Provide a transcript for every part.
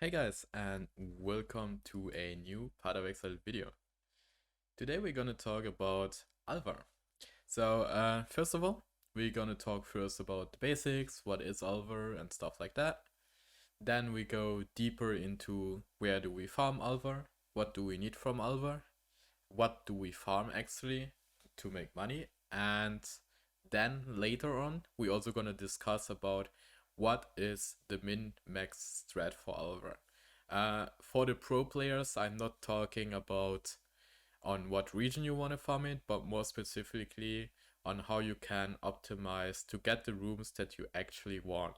Hey guys, and welcome to a new Excel video. Today we're gonna talk about Alva. So first of all, we're gonna talk first about the basics, what is Alva and stuff like that. Then we go deeper into where do we farm Alva, what do we need from Alva, what do we farm actually to make money, and then later on we also gonna discuss about what is the min-max strat for Alva. For the pro players, I'm not talking about on what region you want to farm it, but more specifically on how you can optimize to get the rooms that you actually want.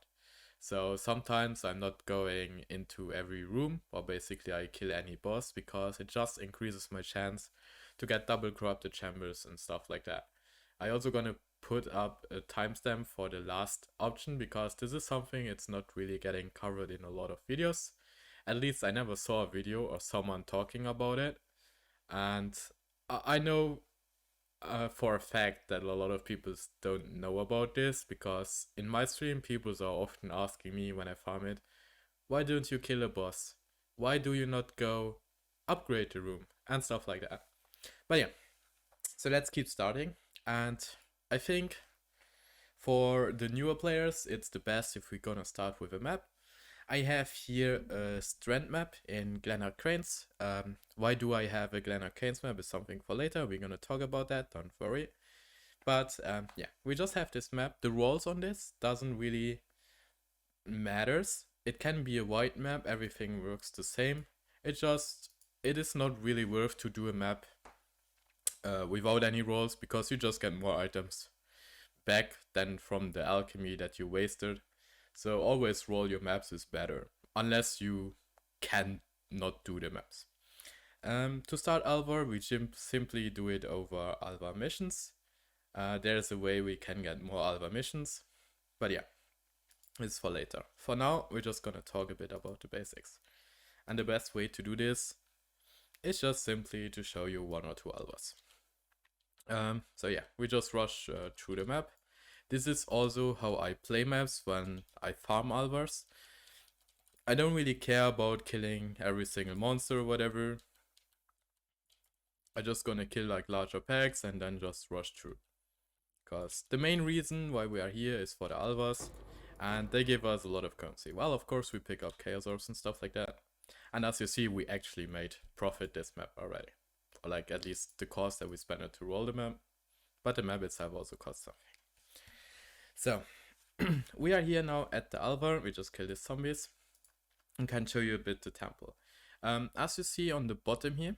So sometimes I'm not going into every room, or basically I kill any boss because it just increases my chance to get double corrupted chambers and stuff like that. I also gonna put up a timestamp for the last option because this is something it's not really getting covered in a lot of videos. At least I never saw a video or someone talking about it. And I know for a fact that a lot of people don't know about this because in my stream, people are often asking me when I farm it, why don't you kill a boss? Why do you not go upgrade the room? And stuff like that. But yeah, so let's keep starting. And I think for the newer players, it's the best if we're gonna start with a map. I have here a Strat map in Glenard Cranes. Why do I have a Glenard Cranes map is something for later. We're gonna talk about that, don't worry. But yeah, we just have this map. The rolls on this doesn't really matters. It can be a white map, everything works the same. It is not really worth to do a map without any rolls because you just get more items back than from the alchemy that you wasted. So always roll your maps is better, unless you can not do the maps. To start Alva, we simply do it over Alva missions. There's a way we can get more Alva missions, but yeah, it's for later. For now, we're just gonna talk a bit about the basics. And the best way to do this is just simply to show you one or two Alvas. So yeah, we just rush through the map. This is also how I play maps when I farm Alvas. I don't really care about killing every single monster or whatever. I'm just gonna kill like larger packs and then just rush through. Because the main reason why we are here is for the Alvas, and they give us a lot of currency. Well, of course we pick up Chaos Orbs and stuff like that. And as you see, we actually made profit this map already. Or like at least the cost that we spent to roll the map. But the map itself also costs something. So, we are here now at the Alva. We just killed these zombies and can show you a bit the temple. As you see on the bottom here,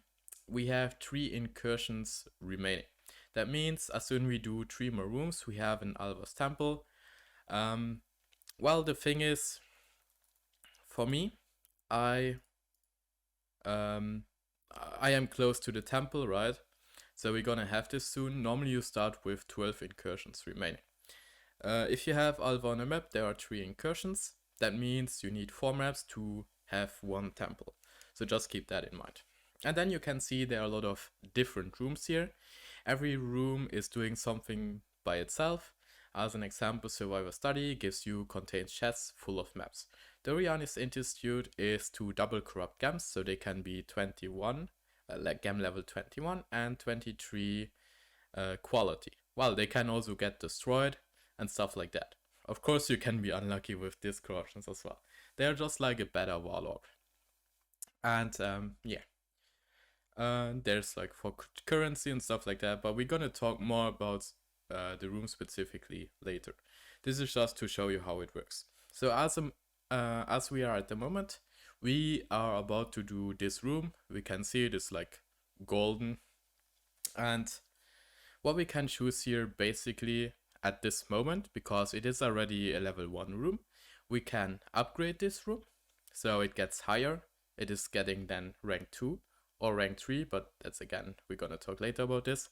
we have 3 incursions remaining. That means as soon as we do 3 more rooms, we have an Alva's temple. Well, the thing is, for me, I am close to the temple, right? So we're gonna have this soon. Normally you start with 12 incursions remaining. If you have Alva on a map, there are 3 incursions. That means you need 4 maps to have 1 temple. So just keep that in mind. And then you can see there are a lot of different rooms here. Every room is doing something by itself. As an example, Survivor Study contains chests full of maps. The Rianis Institute is to double corrupt gems, so they can be 21, like gem level 21 and 23 quality. Well, they can also get destroyed and stuff like that. Of course, you can be unlucky with these corruptions as well. They're just like a better warlord. And yeah. There's like for currency and stuff like that, but we're gonna talk more about the room specifically later. This is just to show you how it works. So as we are at the moment, we are about to do this room. We can see it is like golden. And what we can choose here basically at this moment, because it is already a level 1 room, we can upgrade this room. So it gets higher. It is getting then rank 2 or rank 3, but that's again, we're gonna talk later about this.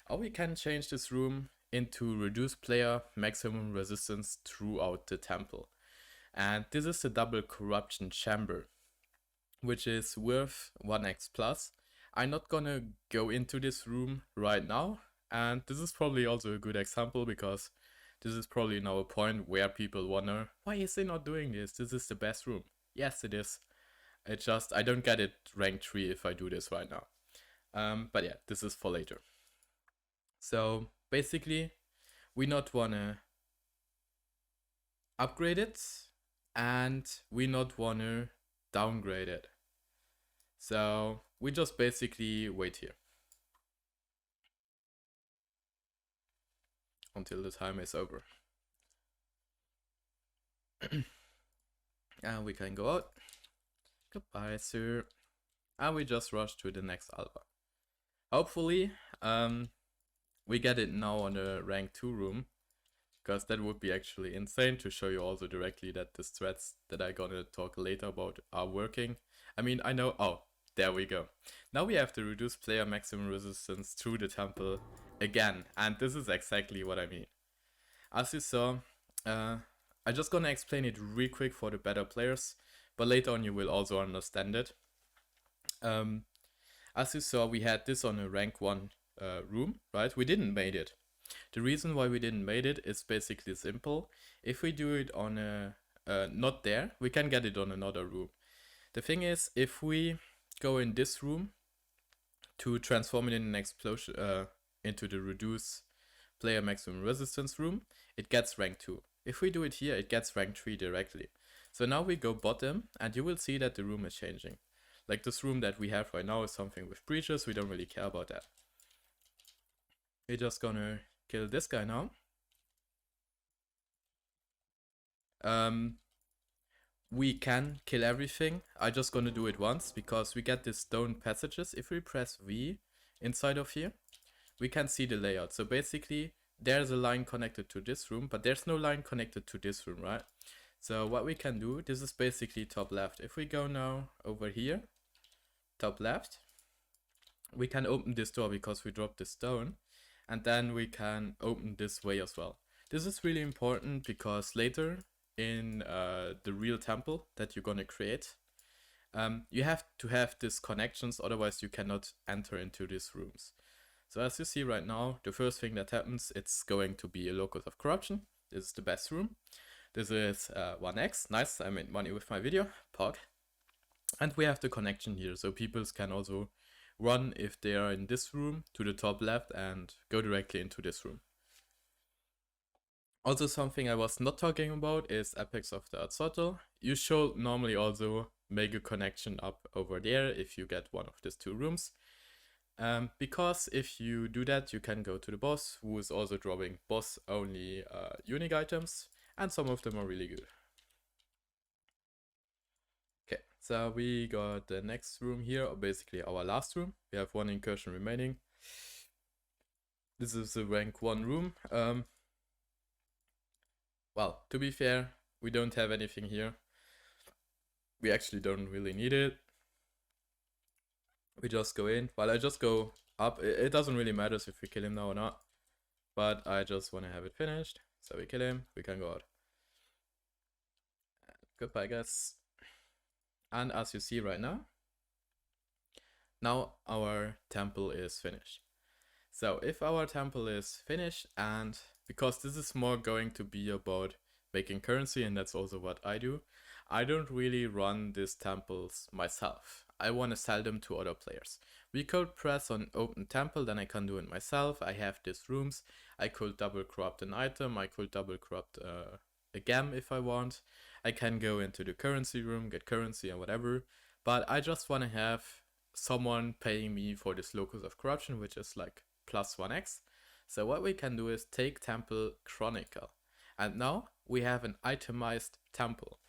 Or we can change this room into reduce player maximum resistance throughout the temple. And this is the double corruption chamber, which is worth 1x plus. I'm not gonna go into this room right now, and this is probably also a good example because this is probably now a point where people wonder, why is he not doing this? This is the best room. Yes, it is. I don't get it rank 3 if I do this right now. But yeah, this is for later. So basically, we not wanna upgrade it, and we not wanna downgrade it. So we just basically wait here until the time is over. And we can go out. Goodbye, sir. And we just rush to the next Alva. Hopefully, we get it now on the rank 2 room, because that would be actually insane to show you also directly that the strats that I'm gonna talk later about are working. I mean, I know, oh, there we go. Now we have to reduce player maximum resistance through the temple again, and this is exactly what I mean. As you saw, I'm just gonna explain it real quick for the better players, but later on you will also understand it. As you saw, we had this on a rank 1 room, right? We didn't made it. The reason why we didn't made it is basically simple. If we do it on a not there, we can get it on another room. The thing is, if we go in this room to transform it in an explosion into the reduce player maximum resistance room, it gets rank 2. If we do it here, it gets rank 3 directly. So now we go bottom, and you will see that the room is changing. Like this room that we have right now is something with breaches, we don't really care about that. We're just gonna kill this guy now. We can kill everything. I'm just gonna do it once because we get these stone passages. If we press V inside of here, we can see the layout. So basically, there's a line connected to this room, but there's no line connected to this room, right? So what we can do, this is basically top left. If we go now over here, top left, we can open this door because we dropped the stone, and then we can open this way as well. This is really important because later in the real temple that you're gonna create, you have to have these connections, otherwise you cannot enter into these rooms. So as you see right now, the first thing that happens, it's going to be a locus of corruption. This is the best room. This is 1x, nice, I made money with my video, POG. And we have the connection here, so people can also run if they are in this room to the top left and go directly into this room. Also, something I was not talking about is Apex of the Untitled. You should normally also make a connection up over there if you get one of these 2 rooms. Because if you do that, you can go to the boss, who is also dropping boss only unique items, and some of them are really good. Okay, so we got the next room here, or basically our last room. We have 1 incursion remaining. This is a rank 1 room. Well, to be fair, we don't have anything here. We actually don't really need it. We just go in. Well, I just go up. It doesn't really matter if we kill him now or not. But I just want to have it finished. So we kill him, we can go out. Goodbye, guys. And as you see right now our temple is finished. So if our temple is finished, and because this is more going to be about making currency, and that's also what I do, I don't really run these temples myself. I want to sell them to other players. We could press on open temple, then I can do it myself. I have these rooms. I could double corrupt an item. I could double corrupt a gem if I want. I can go into the currency room, get currency and whatever. But I just want to have someone paying me for this locus of corruption, which is like plus 1x. So what we can do is take temple chronicle. And now we have an itemized temple.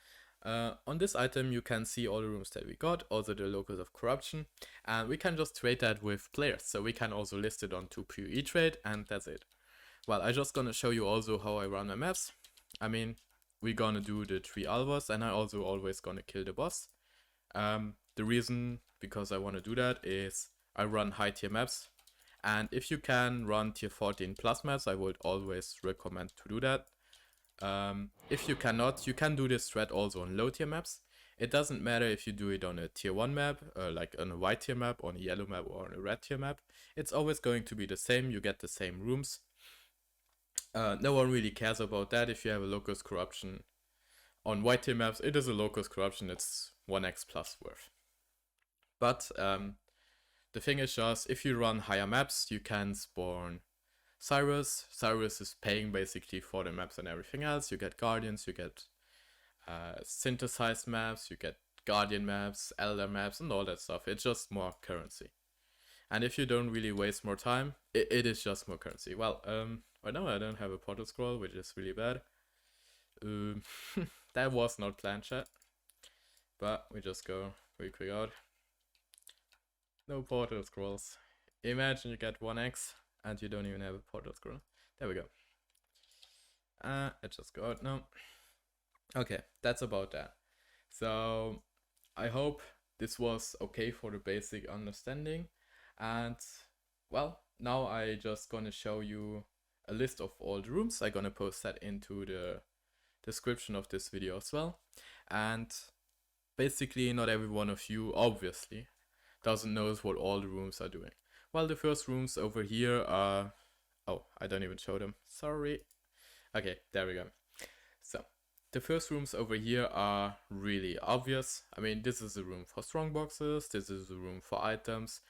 On this item you can see all the rooms that we got, also the locus of corruption, and we can just trade that with players. So we can also list it on 2 PoE trade, and that's it. Well, I'm just gonna show you also how I run my maps. I mean, we're gonna do the 3 Alvas, and I also always gonna kill the boss. The reason because I want to do that is I run high tier maps, and if you can run tier 14 plus maps, I would always recommend to do that. If you cannot, you can do this strat also on low tier maps. It doesn't matter if you do it on a tier 1 map, like on a white tier map, on a yellow map, or on a red tier map. It's always going to be the same, you get the same rooms. No one really cares about that if you have a locus corruption on white tier maps, it is a locus corruption, it's 1x plus worth. But the thing is just, if you run higher maps, you can spawn Cyrus. Cyrus is paying basically for the maps and everything else. You get Guardians, you get synthesized maps, you get Guardian maps, Elder maps, and all that stuff. It's just more currency. And if you don't really waste more time, it is just more currency. Well, right now I don't have a portal scroll, which is really bad. That was not planned, chat. But we just go pretty quick out. No portal scrolls. Imagine you get 1x and you don't even have a portal scroll. There we go. Let's just go out now. Okay, that's about that. So I hope this was okay for the basic understanding. And well, now I just gonna show you a list of all the rooms. I'm gonna post that into the description of this video as well. And basically not every one of you obviously doesn't know what all the rooms are doing. Well, the first rooms over here are, oh, I don't even show them, sorry. Okay, there we go. So the first rooms over here are really obvious. I mean, this is a room for strong boxes, this is a room for items.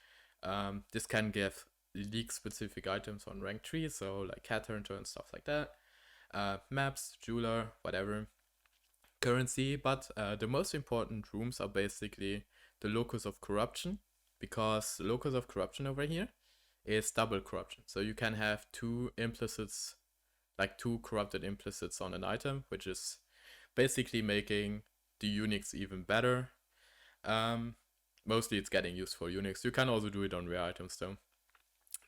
This can give league specific items on rank 3, so like cat hunter and stuff like that. Maps, jeweler, whatever. Currency, but the most important rooms are basically the locus of corruption, because the locus of corruption over here is double corruption. So you can have two implicits, like two corrupted implicits on an item, which is basically making the uniques even better. Mostly it's getting used for uniques. You can also do it on rare items though.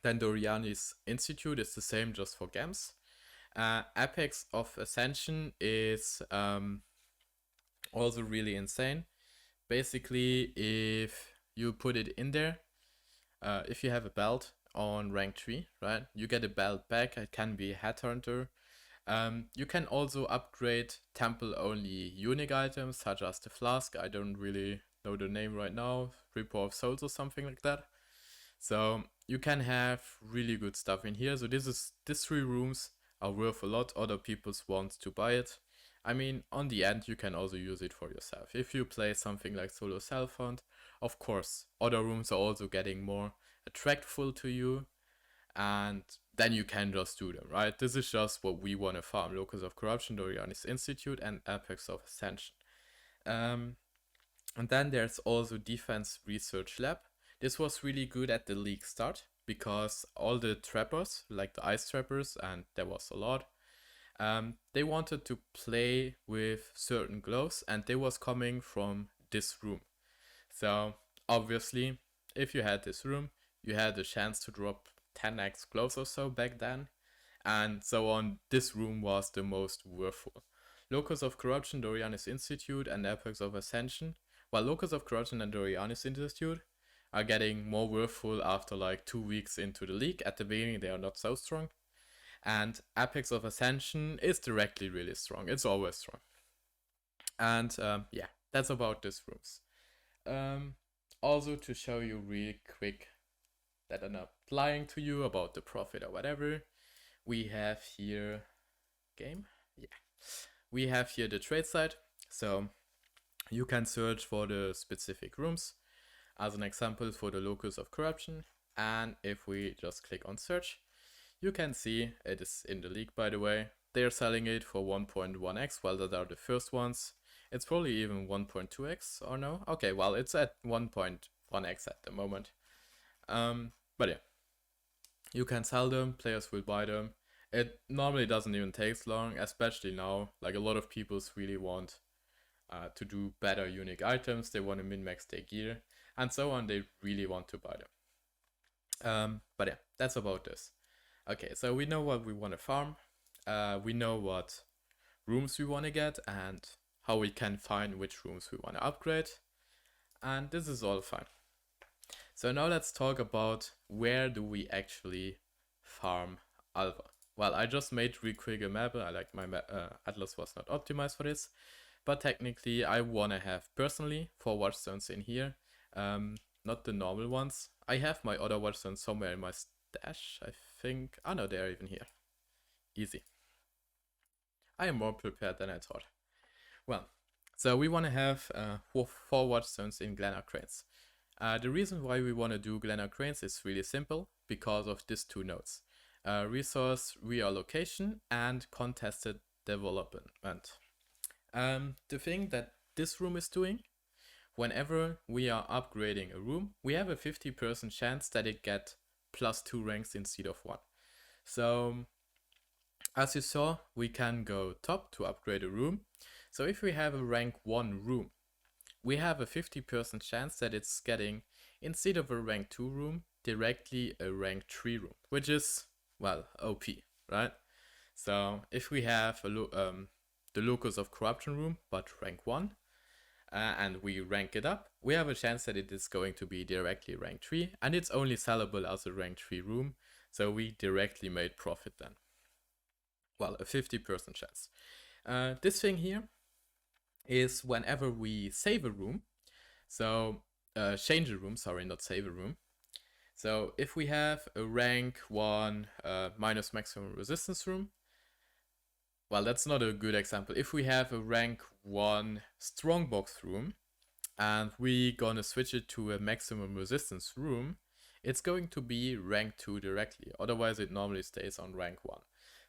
Then Doriani's Institute is the same just for gems. Apex of Ascension is also really insane. Basically, if you put it in there, if you have a belt on rank 3, right, you get a belt back. It can be a headhunter. You can also upgrade temple only unique items such as the flask. I don't really know the name right now, Reaper of Souls or something like that. So you can have really good stuff in here. So these 3 rooms are worth a lot. Other people want to buy it. I mean, on the end, you can also use it for yourself. If you play something like solo self-hunt, of course, other rooms are also getting more attractful to you, and then you can just do them, right? This is just what we want to farm. Locus of Corruption, Doriani's Institute, and Apex of Ascension. And then there's also Defense Research Lab. This was really good at the league start, because all the trappers, like the ice trappers, and there was a lot, they wanted to play with certain gloves, and they was coming from this room. So obviously, if you had this room, you had the chance to drop 10x gloves or so back then, and so on. This room was the most worthful. Locus of Corruption, Doriani's Institute, and Apex of Ascension. While Locus of Corruption and Doriani's Institute are getting more worthful after like 2 weeks into the league. At the beginning, they are not so strong. And Apex of Ascension is directly really strong. It's always strong. And yeah, that's about these rooms. Also to show you real quick that I'm not lying to you about the profit or whatever, we have here we have here the trade site. So you can search for the specific rooms. As an example, for the Locus of Corruption, and if we just click on search, you can see it is in the league, by the way. They're selling it for 1.1x, well, that are the first ones. It's probably even 1.2x, or no? Okay, well, it's at 1.1x at the moment. But yeah, you can sell them, players will buy them. It normally doesn't even take long, especially now. Like, a lot of people really want to do better unique items, they want to min-max their gear, and so on. They really want to buy them. But yeah, that's about this. Okay, so we know what we want to farm, we know what rooms we want to get, and how we can find which rooms we want to upgrade, and this is all fine. So now let's talk about where do we actually farm Alva. Well, I just made real quick a map. I like my atlas was not optimized for this, but technically I want to have personally 4 watchstones in here, not the normal ones. I have my other watchstones somewhere in my stash, I think. Oh no, they're even here. Easy. I am more prepared than I thought. Well, so we want to have 4 watchstones in Glennar Cranes. The reason why we want to do Glennar Cranes is really simple, because of these 2 nodes. Resource reallocation and contested development. The thing that this room is doing, whenever we are upgrading a room, we have a 50% chance that it get +2 ranks instead of 1. So as you saw, we can go top to upgrade a room. So if we have a rank 1 room, we have a 50% chance that it's getting, instead of a rank 2 room, directly a rank 3 room, which is, well, OP, right? So if we have the Locus of Corruption room, but rank 1, and we rank it up, we have a chance that it is going to be directly rank 3, and it's only sellable as a rank 3 room, so we directly made profit then. Well, a 50% chance. This thing here is whenever we save a room, so change a room, sorry, not save a room. So if we have a rank 1 minus maximum resistance room, well, that's not a good example. If we have a rank 1 strongbox room and we gonna switch it to a maximum resistance room, it's going to be rank 2 directly. Otherwise, it normally stays on rank 1.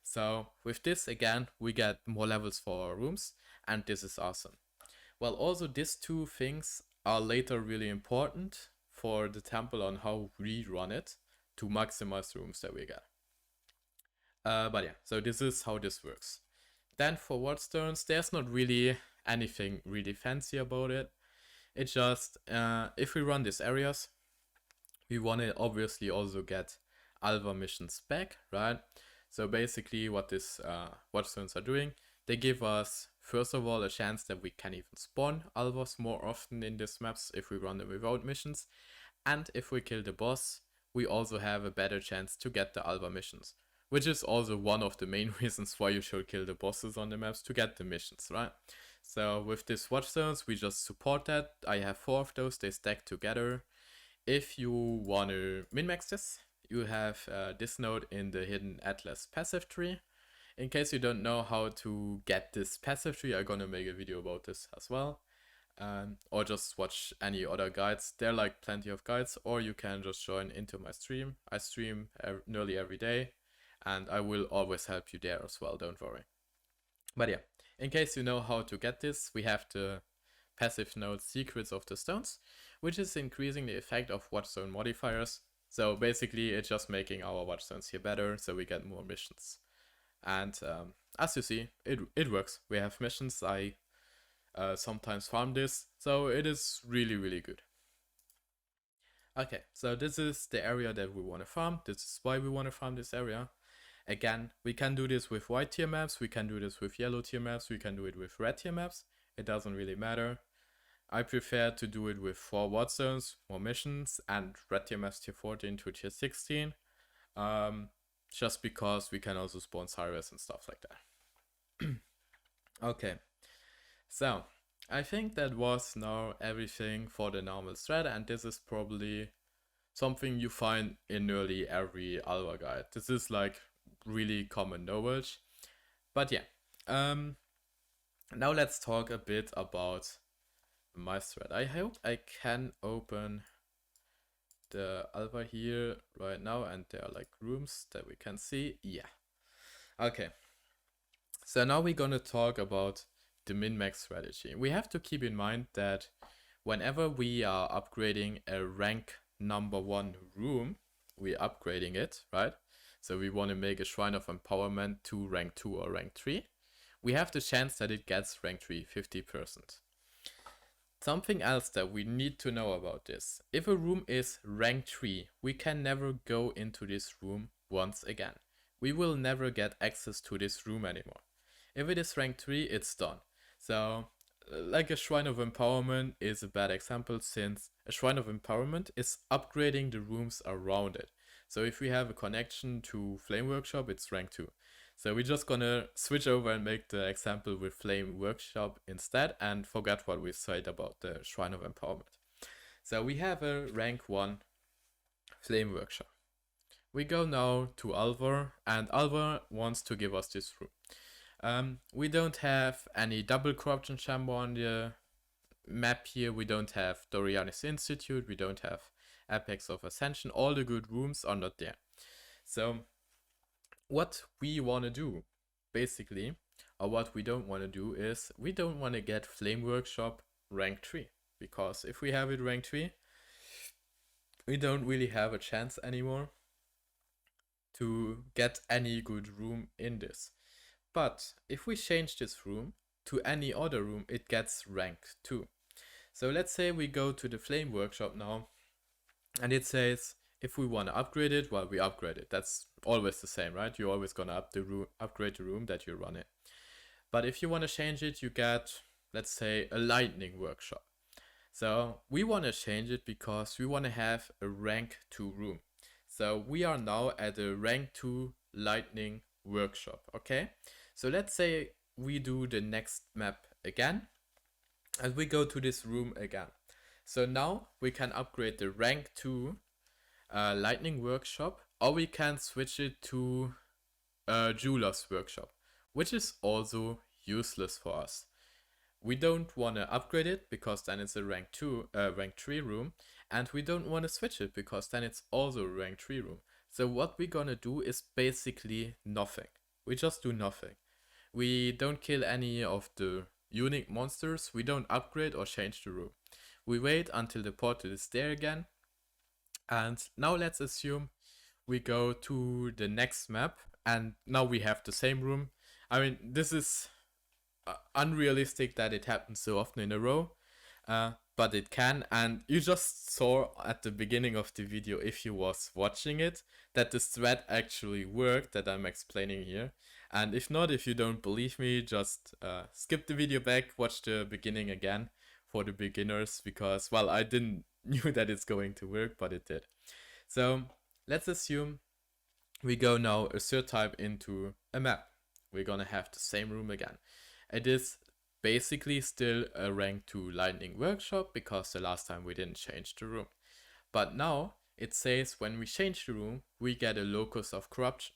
So with this, again, we get more levels for our rooms, and this is awesome. Well, also these 2 things are later really important for the temple on how we run it to maximize the rooms that we get. But yeah, so this is how this works. Then for watchstones, there's not really anything really fancy about it. It's just, if we run these areas, we want to obviously also get Alva missions back, right? So basically what these watchstones are doing, they give us, first of all, a chance that we can even spawn Alvas more often in these maps if we run them without missions. And if we kill the boss, we also have a better chance to get the Alva missions, which is also one of the main reasons why you should kill the bosses on the maps, to get the missions, right? So with these watchstones, we just support that. I have 4 of those, they stack together. If you want to min-max this, you have this node in the hidden Atlas passive tree. In case you don't know how to get this passive tree, I'm gonna make a video about this as well. Or just watch any other guides. There are like plenty of guides, or you can just join into my stream. I stream nearly every day, and I will always help you there as well, don't worry. But yeah, in case you know how to get this, we have the passive node Secrets of the Stones, which is increasing the effect of watchstone modifiers. So basically it's just making our watchstones here better, so we get more missions. And as you see, it works. We have missions. I sometimes farm this, so it is really, really good. Okay, so this is the area that we want to farm. This is why we want to farm this area. Again, we can do this with white tier maps, we can do this with yellow tier maps, we can do it with red tier maps. It doesn't really matter. I prefer to do it with 4 watchstones, more missions, and red tier maps tier 14 to tier 16. Just because we can also spawn Cyrus and stuff like that. Okay, so I think that was now everything for the normal strat, and this is probably something you find in nearly every Alva guide. This is like really common knowledge. But yeah, now let's talk a bit about my strat. I hope I can open the Alva here right now, and there are like rooms that we can see. Yeah. Okay. So now we're gonna talk about the min-max strategy. We have to keep in mind that whenever we are upgrading a rank number 1 room, we're upgrading it, right? So we want to make a Shrine of Empowerment to rank 2 or rank 3. We have the chance that it gets rank 3, 50%. Something else that we need to know about this. If a room is rank 3, we can never go into this room once again. We will never get access to this room anymore. If it is rank 3, it's done. So, like a Shrine of Empowerment is a bad example, since a Shrine of Empowerment is upgrading the rooms around it. So if we have a connection to Flame Workshop, it's rank 2. So we're just gonna switch over and make the example with Flame Workshop instead, and forget what we said about the Shrine of Empowerment. So we have a rank 1 Flame Workshop. We go now to Alva, and Alva wants to give us this room. We don't have any double corruption chamber on the map here. We don't have Dorianis Institute. We don't have Apex of Ascension. All the good rooms are not there. So what we want to do, basically, or what we don't want to do, is we don't want to get Flame Workshop rank 3. Because if we have it rank 3, we don't really have a chance anymore to get any good room in this. But if we change this room to any other room, it gets rank 2. So let's say we go to the Flame Workshop now, and it says if we want to upgrade it, well, we upgrade it. That's always the same, right? You're always gonna upgrade the room that you run in. But if you want to change it, you get, let's say, a Lightning Workshop. So we want to change it because we want to have a rank 2 room. So we are now at a rank 2 Lightning Workshop, okay? So let's say we do the next map again, and we go to this room again. So now we can upgrade the rank 2 Lightning Workshop, or we can switch it to Jeweler's Workshop, which is also useless for us. We don't want to upgrade it because then it's a rank 3 room, and we don't want to switch it because then it's also a rank 3 room. So what we're gonna do is basically nothing. We just do nothing. We don't kill any of the unique monsters. We don't upgrade or change the room. We wait until the portal is there again. And now let's assume we go to the next map, and now we have the same room. I mean, this is unrealistic that it happens so often in a row, but it can. And you just saw at the beginning of the video, if you was watching it, that the strat actually worked that I'm explaining here. And if not, if you don't believe me, just skip the video back, watch the beginning again for the beginners, because, well, I didn't knew that it's going to work, but it did. So let's assume we go now a third time into a map. We're gonna have the same room again. It is basically still a rank 2 Lightning Workshop because the last time we didn't change the room. But now it says when we change the room, we get a Locus of Corruption.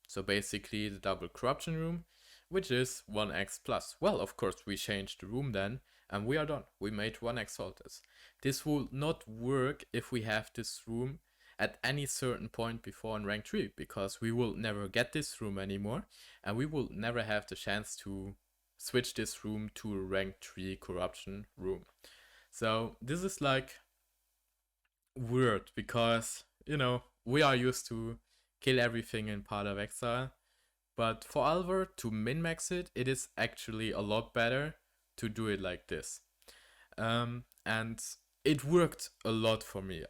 So basically the double corruption room, which is 1x plus. Well, of course, we changed the room then, and we are done. We made 1x Altas. This will not work if we have this room at any certain point before in rank 3, because we will never get this room anymore, and we will never have the chance to switch this room to a rank 3 corruption room. So this is like weird, because, you know, we are used to kill everything in Path of Exile, but for Alva to min-max it, it is actually a lot better to do it like this. And it worked a lot for me.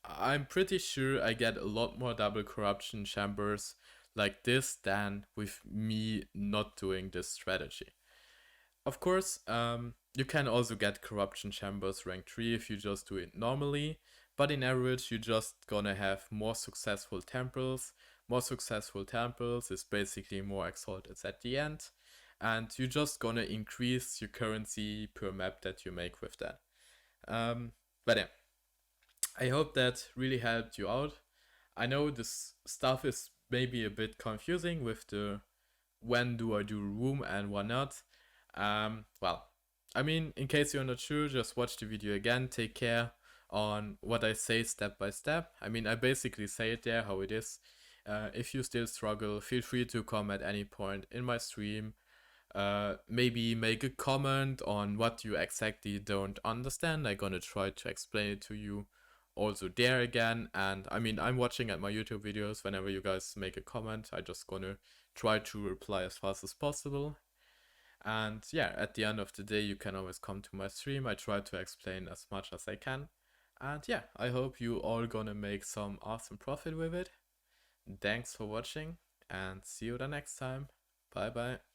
I'm pretty sure I get a lot more double corruption chambers like this than with me not doing this strategy. Of course, you can also get corruption chambers rank 3 if you just do it normally, but in average you're just gonna have more successful temples. More successful temples is basically more exalted at the end, and you're just gonna increase your currency per map that you make with that. But yeah, I hope that really helped you out. I know this stuff is maybe a bit confusing with the when do I do room and what not. Well, I mean, in case you're not sure, just watch the video again. Take care on what I say step by step. I mean, I basically say it there how it is. If you still struggle, feel free to come at any point in my stream. Maybe make a comment on what you exactly don't understand. I'm gonna try to explain it to you also there again. And I mean, I'm watching at my YouTube videos. Whenever you guys make a comment, I just gonna try to reply as fast as possible. And yeah, at the end of the day, you can always come to my stream. I try to explain as much as I can. And yeah, I hope you all gonna make some awesome profit with it. Thanks for watching, and see you the next time. Bye bye.